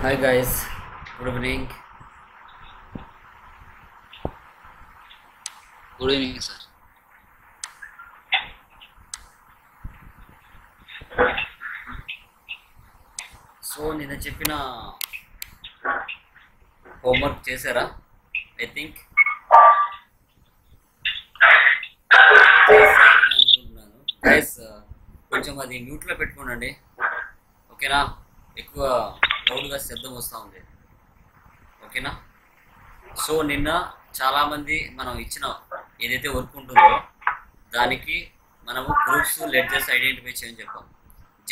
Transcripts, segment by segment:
Hi guys, good evening. Good evening, sir. So నిన్న చెప్పిన homework చేశారా? ఐ థింక్ చేశారని అనుకుంటున్నాను. గైస్ కొంచెం అది మ్యూట్లో పెట్టుకోనండి, ఓకేనా? ఎక్కువ లౌడ్గా శబ్దం వస్తూ ఉంది, ఓకేనా? సో నిన్న చాలామంది మనం ఇచ్చిన ఏదైతే వర్క్ ఉంటుందో దానికి మనము గ్రూప్స్ లెడ్జెస్ ఐడెంటిఫై చేయని చెప్పాం.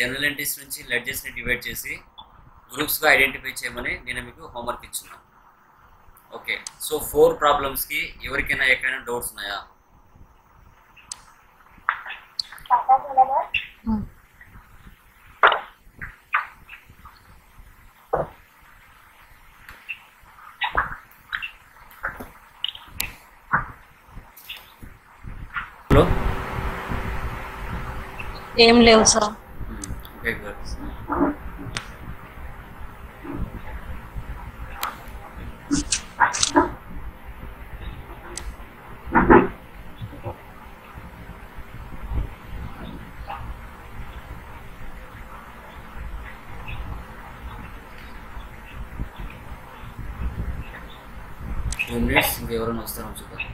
జనరల్ ఎంట్రీస్ నుంచి లెడ్జెస్ని డివైడ్ చేసి గ్రూప్స్గా ఐడెంటిఫై చేయమని నేను మీకు హోంవర్క్ ఇచ్చున్నాను. ఓకే, సో 4 ప్రాబ్లమ్స్కి ఎవరికైనా ఎక్కడైనా డౌట్స్ ఉన్నాయా? హలో, ఏం లేవు sir. Okay good. Two minutes ఇంకెవరైనా వస్తారో చూద్దాం.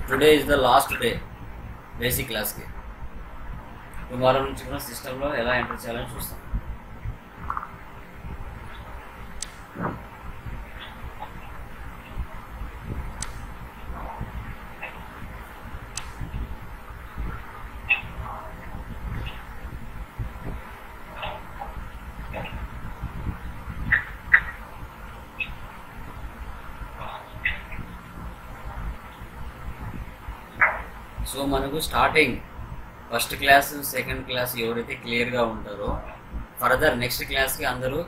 Today is the last day basic క్లాస్కి. టుమారో నుంచి కూడా సిస్టంలో ఎలా ఎంటర్ చేయాలని చూస్తాం. సో మనకు starting first class second class ఎవరైతే క్లియర్గా ఉంటారో ఫర్దర్ నెక్స్ట్ క్లాస్కి అందరూ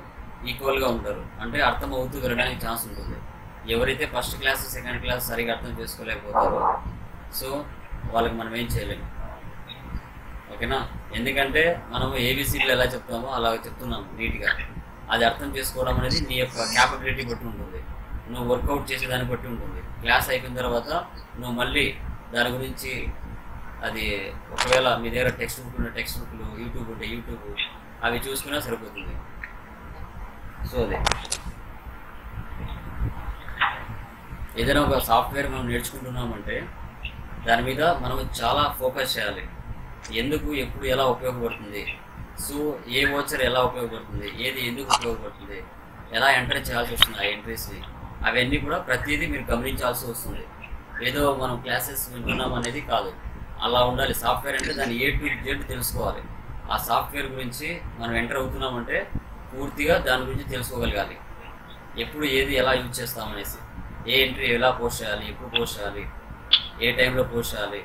ఈక్వల్గా ఉంటారు, అంటే అర్థం అవుతూ వెళ్ళడానికి ఛాన్స్ ఉంటుంది. ఎవరైతే ఫస్ట్ క్లాస్ సెకండ్ క్లాస్ సరిగా అర్థం చేసుకోలేకపోతారో సో వాళ్ళకి మనం ఏం చేయలేము, ఓకేనా? ఎందుకంటే మనం ఏబిసిడీలు ఎలా చెప్తామో అలా చెప్తున్నాము నీట్గా. అది అర్థం చేసుకోవడం అనేది నీ యొక్క క్యాపబిలిటీ బట్టి ఉంటుంది, నువ్వు వర్కౌట్ చేసే దాన్ని బట్టి ఉంటుంది. క్లాస్ అయిపోయిన తర్వాత నువ్వు మళ్ళీ దాని గురించి అది ఒకవేళ మీ దగ్గర టెక్స్ట్ బుక్లు యూట్యూబ్ ఉంటే యూట్యూబ్ అవి చూసుకున్నా సరిపోతుంది. సో అదే ఏదైనా ఒక సాఫ్ట్వేర్ మనం నేర్చుకుంటున్నామంటే దాని మీద మనం చాలా ఫోకస్ చేయాలి. ఎందుకు, ఎప్పుడు, ఎలా ఉపయోగపడుతుంది, సో ఏ వోచర్ ఎలా ఉపయోగపడుతుంది, ఏది ఎందుకు ఉపయోగపడుతుంది, ఎలా ఎంటర్ చేయాల్సి వస్తుంది ఆ ఎంట్రీస్ని, అవన్నీ కూడా ప్రతిదీ మీరు గమనించాల్సి వస్తుంది. ఏదో మనం క్లాసెస్ వింటున్నాం అనేది కాదు, అలా ఉండాలి. సాఫ్ట్వేర్ అంటే దాన్ని A to Z తెలుసుకోవాలి. ఆ సాఫ్ట్వేర్ గురించి మనం ఎంటర్ అవుతున్నామంటే పూర్తిగా దాని గురించి తెలుసుకోగలగాలి. ఎప్పుడు ఏది ఎలా యూజ్ చేస్తామనేసి, ఏ ఎంట్రీ ఎలా పోస్ట్ చేయాలి, ఎప్పుడు పోస్ట్ చేయాలి, ఏ టైంలో పోస్ట్ చేయాలి,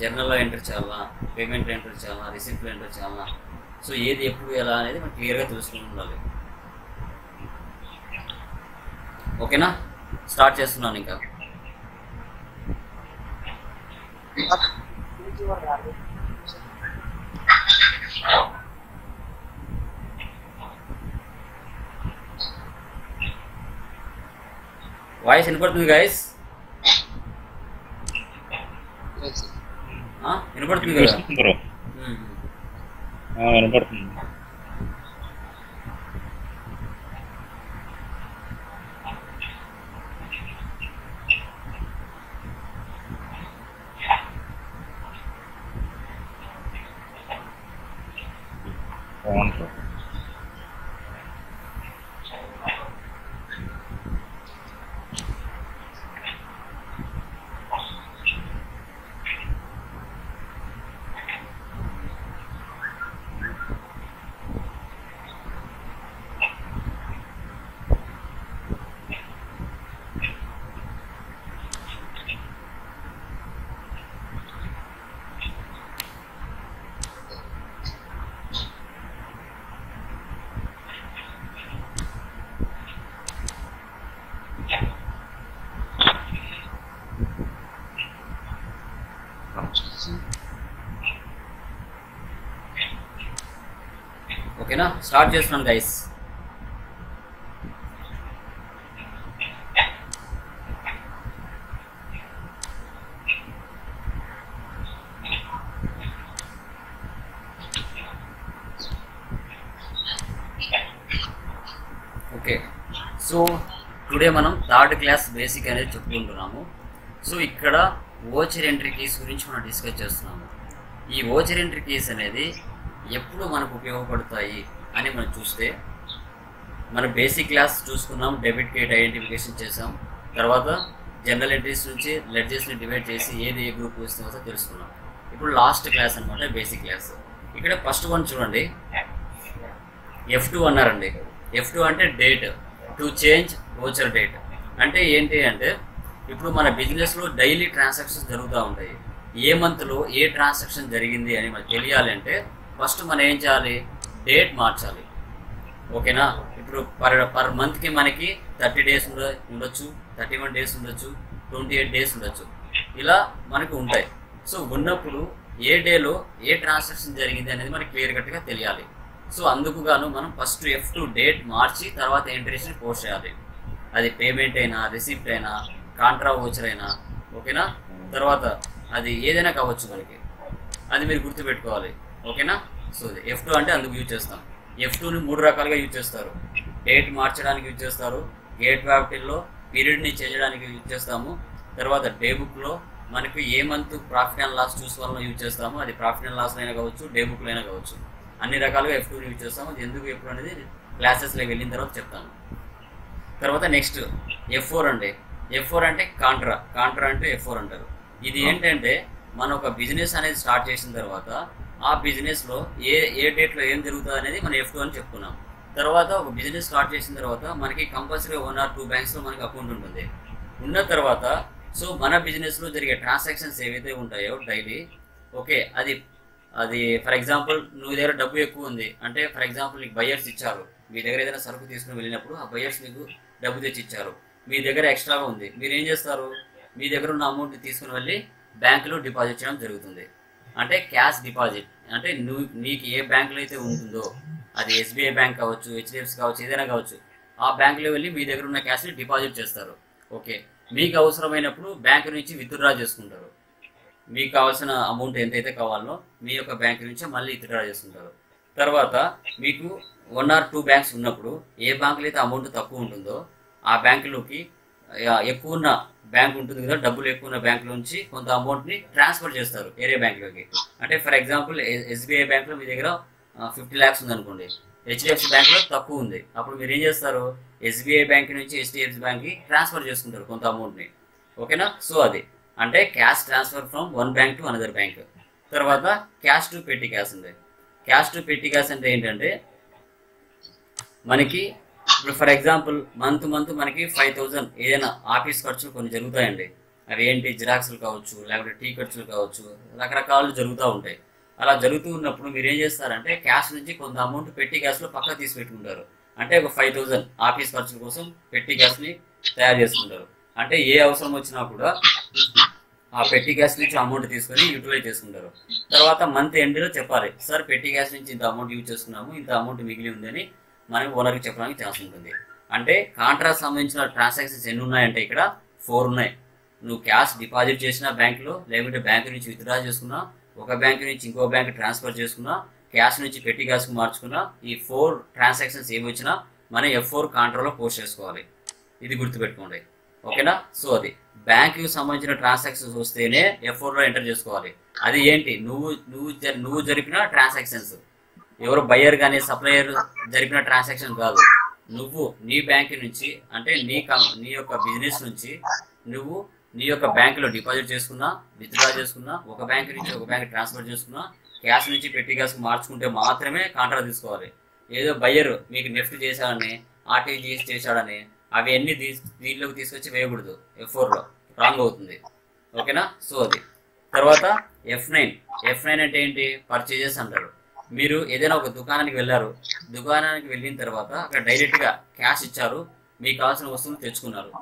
జర్నల్లో ఎంటర్ చేయాలా, పేమెంట్ ఎంటర్ చేయాలా, రిసిప్ట్లో ఎంటర్ చేయాలా, సో ఏది ఎప్పుడు ఎలా అనేది మనం క్లియర్గా తెలుసుకుని ఉండాలి. ఓకేనా? స్టార్ట్ చేస్తున్నాను ఇంకా. వాయిస్ వినపడుతుంది గైస్? వినపడుతుంది కదా? వినపడుతుంది. అవును సార్. ఓకేనా, స్టార్ట్ చేస్తున్నాను గైస్. ఓకే, సో టుడే మనం థర్డ్ క్లాస్ బేసిక్ అనేది చెప్పుకుంటున్నాము. సో ఇక్కడ ఓచర్ ఎంట్రీ కీస్ గురించి మనం డిస్కస్ చేస్తున్నాము. ఈ ఓచర్ ఎంట్రీ కీస్ అనేది ఎప్పుడు మనకు ఉపయోగపడతాయి అని మనం చూస్తే, మన బేసిక్ క్లాస్ చూసుకున్నాం, డెబిట్ క్రెడిట్ ఐడెంటిఫికేషన్ చేసాం, తర్వాత జనరల్ ఎంట్రీస్ నుంచి లెడ్జెస్ని డివైడ్ చేసి ఏది ఏ గ్రూప్ వస్తుందో తెలుసుకున్నాం. ఇప్పుడు లాస్ట్ క్లాస్ అనమాట బేసిక్ క్లాస్. ఇక్కడ ఫస్ట్ వన్ చూడండి, F2 అన్నారండి. F2 అంటే date, to change voucher date. అంటే ఏంటి అంటే ఇప్పుడు మన బిజినెస్లో డైలీ ట్రాన్సాక్షన్స్ జరుగుతూ ఉంటాయి. ఏ మంత్లో ఏ ట్రాన్సాక్షన్ జరిగింది అని మనకు తెలియాలి అంటే ఫస్ట్ మనం ఏం చేయాలి, డేట్ మార్చాలి. ఓకేనా, ఇప్పుడు పర్ మంత్కి మనకి 30 డేస్ ఉండొచ్చు, 31 డేస్ ఉండొచ్చు, 28 డేస్ ఉండొచ్చు, ఇలా మనకు ఉంటాయి. సో ఉన్నప్పుడు ఏ డేలో ఏ ట్రాన్సాక్షన్ జరిగింది అనేది మనకి క్లియర్ కట్గా తెలియాలి. సో అందుకు గాను మనం ఫస్ట్ F2 డేట్ మార్చి తర్వాత ఎంట్రీస్ని పోస్ట్ చేయాలి. అది పేమెంట్ అయినా, రిసిప్ట్ అయినా, కాంట్రా ఓచర్ అయినా, ఓకేనా, తర్వాత అది ఏదైనా కావచ్చు మనకి, అది మీరు గుర్తుపెట్టుకోవాలి. ఓకేనా, సో F2 అంటే అందుకు యూజ్ చేస్తాం. F2ని 3 రకాలుగా యూజ్ చేస్తారు. డేట్ మార్చడానికి యూజ్ చేస్తారు, గేట్ వ్యాప్టిల్లో పీరియడ్ని చేయడానికి యూజ్ చేస్తాము, తర్వాత డే బుక్లో మనకు ఏ మంత్ ప్రాఫిట్ అండ్ లాస్ చూసుకోవాలని యూజ్ చేస్తాము. అది ప్రాఫిట్ అండ్ లాస్లో అయినా కావచ్చు, డే బుక్లో అయినా కావచ్చు, అన్ని రకాలుగా F2ని యూజ్ చేస్తాము. అది ఎందుకు ఎప్పుడు అనేది క్లాసెస్లోకి వెళ్ళిన తర్వాత చెప్తాను. తర్వాత నెక్స్ట్ F4 అండి. F4 అంటే కాంట్రా అంటే F4 అంటారు. ఇది ఏంటంటే మనం ఒక బిజినెస్ అనేది స్టార్ట్ చేసిన తర్వాత ఆ బిజినెస్లో ఏ డేట్లో ఏం జరుగుతుంది అనేది మనం F2 అని చెప్పుకున్నాం. తర్వాత ఒక బిజినెస్ స్టార్ట్ చేసిన తర్వాత మనకి కంపల్సరీ 1 or 2 బ్యాంక్స్లో మనకి అకౌంట్ ఉంటుంది. ఉన్న తర్వాత సో మన బిజినెస్లో జరిగే ట్రాన్సాక్షన్స్ ఏవైతే ఉంటాయో డైలీ, ఓకే, అది ఫర్ ఎగ్జాంపుల్ నువ్వు దగ్గర డబ్బు ఎక్కువ ఉంది అంటే, ఫర్ ఎగ్జాంపుల్ నీకు బయర్స్ ఇచ్చారు, మీ దగ్గర ఏదైనా సరుకు తీసుకుని వెళ్ళినప్పుడు ఆ బయర్స్ మీకు డబ్బు తెచ్చి ఇచ్చారు, మీ దగ్గర ఎక్స్ట్రాగా ఉంది, మీరు ఏం చేస్తారు, మీ దగ్గర ఉన్న అమౌంట్ని తీసుకుని వెళ్ళి బ్యాంకులో డిపాజిట్ చేయడం జరుగుతుంది. అంటే క్యాష్ డిపాజిట్. అంటే నీకు ఏ బ్యాంకులో అయితే ఉంటుందో, అది SBI బ్యాంక్ కావచ్చు, HDFC కావచ్చు, ఏదైనా కావచ్చు, ఆ బ్యాంకులో వెళ్ళి మీ దగ్గర ఉన్న క్యాష్ని డిపాజిట్ చేస్తారు. ఓకే, మీకు అవసరమైనప్పుడు బ్యాంకు నుంచి విత్డ్రా చేసుకుంటారు. మీకు కావాల్సిన అమౌంట్ ఎంతైతే కావాలో మీ యొక్క బ్యాంక్ నుంచి మళ్ళీ విత్డ్రా చేసుకుంటారు. తర్వాత మీకు 1 or 2 బ్యాంక్స్ ఉన్నప్పుడు ఏ బ్యాంకులో అయితే అమౌంట్ తక్కువ ఉంటుందో ఆ బ్యాంకులోకి ఎక్కువ ఉన్న బ్యాంక్ ఉంటుంది కదా, డబ్బులు ఎక్కువ ఉన్న బ్యాంక్ నుంచి కొంత అమౌంట్ని ట్రాన్స్ఫర్ చేస్తారు వేరే బ్యాంకులోకి. అంటే ఫర్ ఎగ్జాంపుల్ SBI బ్యాంక్లో మీ దగ్గర 50 lakhs ఉందనుకోండి, HDFC బ్యాంక్లో తక్కువ ఉంది, అప్పుడు మీరు ఏం చేస్తారు, SBI బ్యాంక్ నుంచి HDFC బ్యాంక్కి ట్రాన్స్ఫర్ చేసుకుంటారు కొంత అమౌంట్ని. ఓకేనా, సో అది అంటే cash transfer from one bank to another bank. తర్వాత క్యాష్ టు పెట్టి క్యాష్ ఉంది. క్యాష్ టు పెట్టి క్యాష్ అంటే ఏంటంటే మనకి ఇప్పుడు ఫర్ ఎగ్జాంపుల్ మంత్ మనకి 5,000 ఏదైనా ఆఫీస్ ఖర్చులు కొన్ని జరుగుతాయండి. అవి ఏంటి, జిరాక్స్లు కావచ్చు, లేకపోతే టీ ఖర్చులు కావచ్చు, రకరకాలు జరుగుతూ ఉంటాయి. అలా జరుగుతూ ఉన్నప్పుడు మీరు ఏం చేస్తారంటే క్యాష్ నుంచి కొంత అమౌంట్ పెట్టి క్యాష్లో పక్కన తీసి పెట్టుకుంటారు. అంటే ఒక 5,000 ఆఫీస్ ఖర్చుల కోసం పెట్టి క్యాష్ని తయారు చేసుకుంటారు. అంటే ఏ అవసరం వచ్చినా కూడా ఆ పెట్టి క్యాష్ నుంచి అమౌంట్ తీసుకొని యూటిలైజ్ చేసుకుంటారు. తర్వాత మంత్ ఎండ్లో చెప్పాలి, సార్ పెట్టి క్యాష్ నుంచి ఇంత అమౌంట్ యూజ్ చేసుకున్నాము, ఇంత అమౌంట్ మిగిలి ఉందని మనం ఓనర్కి చెప్పడానికి ఛాన్స్ ఉంటుంది. అంటే కాంట్రాక్ట్ సంబంధించిన ట్రాన్సాక్షన్స్ ఎన్ని ఉన్నాయంటే ఇక్కడ 4 ఉన్నాయి. నువ్వు క్యాష్ డిపాజిట్ చేసిన బ్యాంకులో, లేకుంటే బ్యాంకు నుంచి విత్డ్రా చేసుకున్నా, ఒక బ్యాంకు నుంచి ఇంకో బ్యాంక్ ట్రాన్స్ఫర్ చేసుకున్నా, క్యాష్ నుంచి పెట్టి క్యాష్కు మార్చుకున్నా, ఈ 4 ట్రాన్సాక్షన్స్ ఏమి వచ్చినా మనం F4 కాంట్రాలో పోస్ట్ చేసుకోవాలి. ఇది గుర్తుపెట్టుకోండి. ఓకేనా, సో అది బ్యాంకుకి సంబంధించిన ట్రాన్సాక్షన్స్ వస్తేనే F4లో ఎంటర్ చేసుకోవాలి. అది ఏంటి, నువ్వు జరిపిన ట్రాన్సాక్షన్స్, ఎవరు బయ్యర్ కానీ సప్లయర్ జరిపిన ట్రాన్సాక్షన్ కాదు. నువ్వు నీ బ్యాంక్ నుంచి అంటే నీ యొక్క బిజినెస్ నుంచి నువ్వు నీ యొక్క బ్యాంకులో డిపాజిట్ చేసుకున్నా, విత్డ్రా చేసుకున్నా, ఒక బ్యాంక్ నుంచి ఒక బ్యాంక్ ట్రాన్స్ఫర్ చేసుకున్నా, క్యాష్ నుంచి పెట్టి క్యాష్కి మార్చుకుంటే మాత్రమే కాంట్రాక్ట్ తీసుకోవాలి. ఏదో బయ్యర్ మీకు నెఫ్ట్ చేశాడని, RTGS చేశాడని అవి అన్నీ దీంట్లోకి తీసుకొచ్చి వేయకూడదు. F4లో రాంగ్ అవుతుంది. ఓకేనా, సో అది. తర్వాత F9 అంటే ఏంటి, పర్చేజెస్ అంటారు. మీరు ఏదైనా ఒక దుకాణానికి వెళ్ళారు, దుకాణానికి వెళ్ళిన తర్వాత అక్కడ డైరెక్ట్గా క్యాష్ ఇచ్చారు, మీకు కావాల్సిన వస్తువులు తెచ్చుకున్నారు.